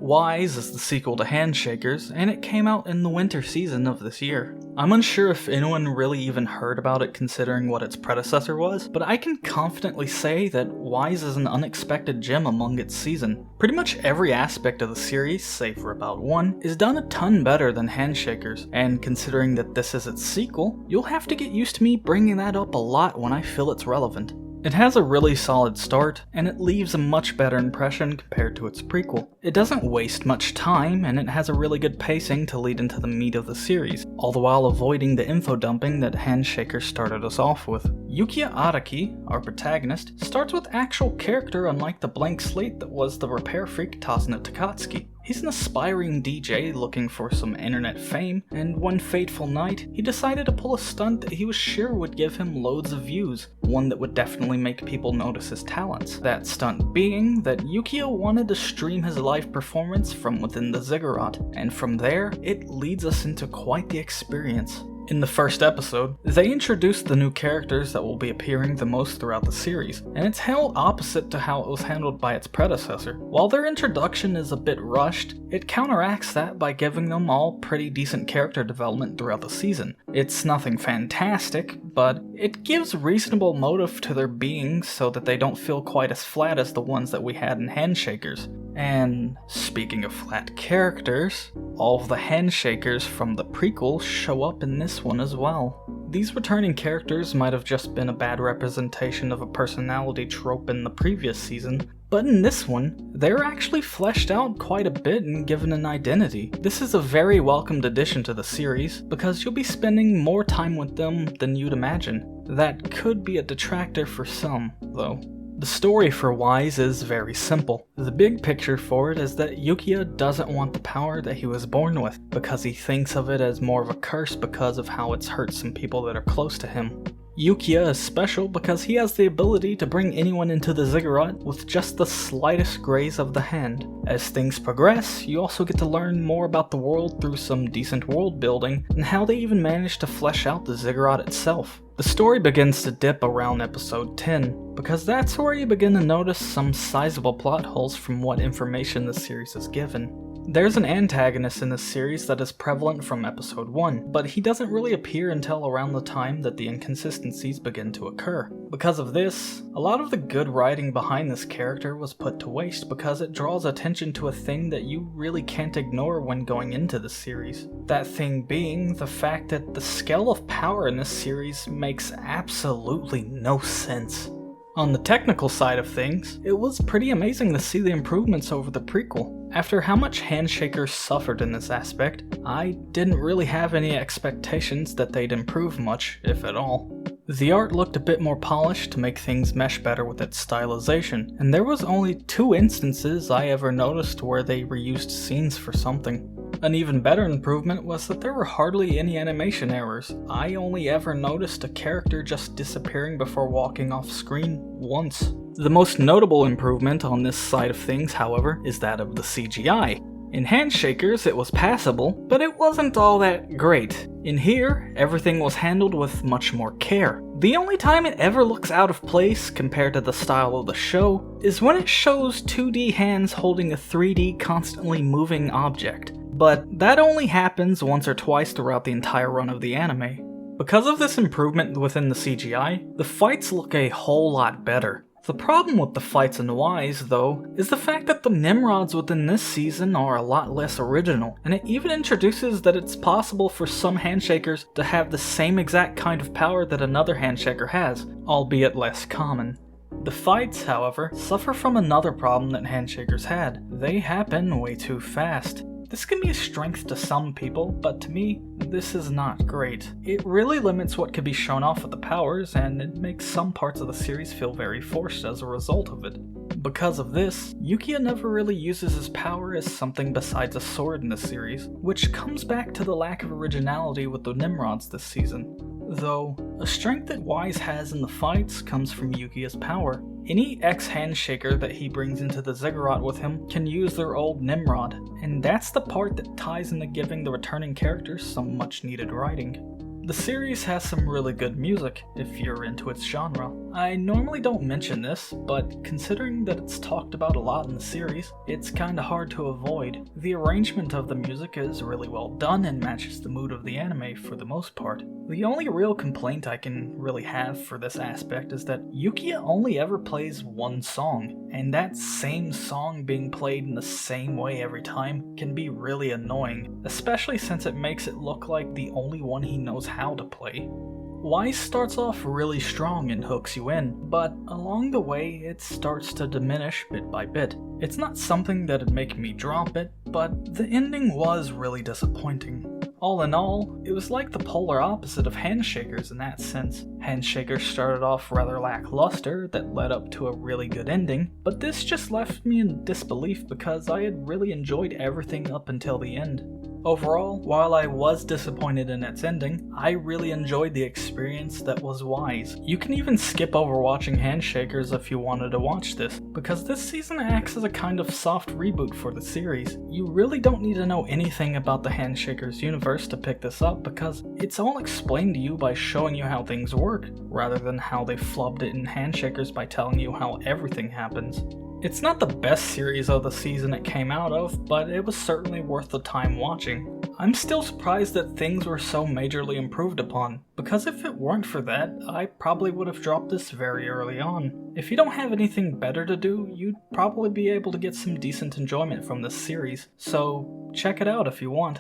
Wise is the sequel to Handshakers, and it came out in the winter season of this year. I'm unsure if anyone really even heard about it considering what its predecessor was, but I can confidently say that Wise is an unexpected gem among its season. Pretty much every aspect of the series, save for about one, is done a ton better than Handshakers, and considering that this is its sequel, you'll have to get used to me bringing that up a lot when I feel it's relevant. It has a really solid start, and it leaves a much better impression compared to its prequel. It doesn't waste much time, and it has a really good pacing to lead into the meat of the series, all the while avoiding the info dumping that Handshakers started us off with. Yukiya Araki, our protagonist, starts with actual character unlike the blank slate that was the repair freak Tazuna Takatsuki. He's an aspiring DJ looking for some internet fame, and one fateful night, he decided to pull a stunt that he was sure would give him loads of views, one that would definitely make people notice his talents. That stunt being that Yukiya wanted to stream his live performance from within the ziggurat, and from there, it leads us into quite the experience. In the first episode, they introduced the new characters that will be appearing the most throughout the series, and it's held opposite to how it was handled by its predecessor. While their introduction is a bit rushed, it counteracts that by giving them all pretty decent character development throughout the season. It's nothing fantastic, but it gives reasonable motive to their being so that they don't feel quite as flat as the ones that we had in Handshakers. And speaking of flat characters, all of the Handshakers from the prequel show up in this one as well. These returning characters might have just been a bad representation of a personality trope in the previous season, but in this one, they're actually fleshed out quite a bit and given an identity. This is a very welcomed addition to the series, because you'll be spending more time with them than you'd imagine. That could be a detractor for some, though. The story for Wise is very simple. The big picture for it is that Yukiya doesn't want the power that he was born with, because he thinks of it as more of a curse because of how it's hurt some people that are close to him. Yukiya is special because he has the ability to bring anyone into the ziggurat with just the slightest graze of the hand. As things progress, you also get to learn more about the world through some decent world building and how they even managed to flesh out the ziggurat itself. The story begins to dip around episode 10, because that's where you begin to notice some sizable plot holes from what information the series is given. There's an antagonist in this series that is prevalent from episode 1, but he doesn't really appear until around the time that the inconsistencies begin to occur. Because of this, a lot of the good writing behind this character was put to waste because it draws attention to a thing that you really can't ignore when going into the series. That thing being the fact that the scale of power in this series makes absolutely no sense. On the technical side of things, it was pretty amazing to see the improvements over the prequel. After how much Handshakers suffered in this aspect, I didn't really have any expectations that they'd improve much, if at all. The art looked a bit more polished to make things mesh better with its stylization, and there was only 2 instances I ever noticed where they reused scenes for something. An even better improvement was that there were hardly any animation errors. I only ever noticed a character just disappearing before walking off screen once. The most notable improvement on this side of things, however, is that of the CGI. In Handshakers, it was passable, but it wasn't all that great. In here, everything was handled with much more care. The only time it ever looks out of place compared to the style of the show is when it shows 2D hands holding a 3D constantly moving object. But that only happens once or twice throughout the entire run of the anime. Because of this improvement within the CGI, the fights look a whole lot better. The problem with the fights in Wise, though, is the fact that the Nimrods within this season are a lot less original, and it even introduces that it's possible for some Handshakers to have the same exact kind of power that another Handshaker has, albeit less common. The fights, however, suffer from another problem that Handshakers had. They happen way too fast. This can be a strength to some people, but to me, this is not great. It really limits what could be shown off with the powers, and it makes some parts of the series feel very forced as a result of it. Because of this, Yukiya never really uses his power as something besides a sword in the series, which comes back to the lack of originality with the Nimrods this season. Though, a strength that Wise has in the fights comes from Yukiya's power. Any ex-Handshaker that he brings into the ziggurat with him can use their old Nimrod, and that's the part that ties into giving the returning characters some much needed writing. The series has some really good music, if you're into its genre. I normally don't mention this, but considering that it's talked about a lot in the series, it's kinda hard to avoid. The arrangement of the music is really well done and matches the mood of the anime for the most part. The only real complaint I can really have for this aspect is that Yukiya only ever plays one song, and that same song being played in the same way every time can be really annoying, especially since it makes it look like the only one he knows how to play. Wise starts off really strong and hooks you in, but along the way it starts to diminish bit by bit. It's not something that'd make me drop it, but the ending was really disappointing. All in all, it was like the polar opposite of Handshakers in that sense. Handshakers started off rather lackluster that led up to a really good ending, but this just left me in disbelief because I had really enjoyed everything up until the end. Overall, while I was disappointed in its ending, I really enjoyed the experience that was Wise. You can even skip over watching Handshakers if you wanted to watch this, because this season acts as a kind of soft reboot for the series. You really don't need to know anything about the Handshakers universe to pick this up, because it's all explained to you by showing you how things work, rather than how they flubbed it in Handshakers by telling you how everything happens. It's not the best series of the season it came out of, but it was certainly worth the time watching. I'm still surprised that things were so majorly improved upon, because if it weren't for that, I probably would have dropped this very early on. If you don't have anything better to do, you'd probably be able to get some decent enjoyment from this series, so check it out if you want.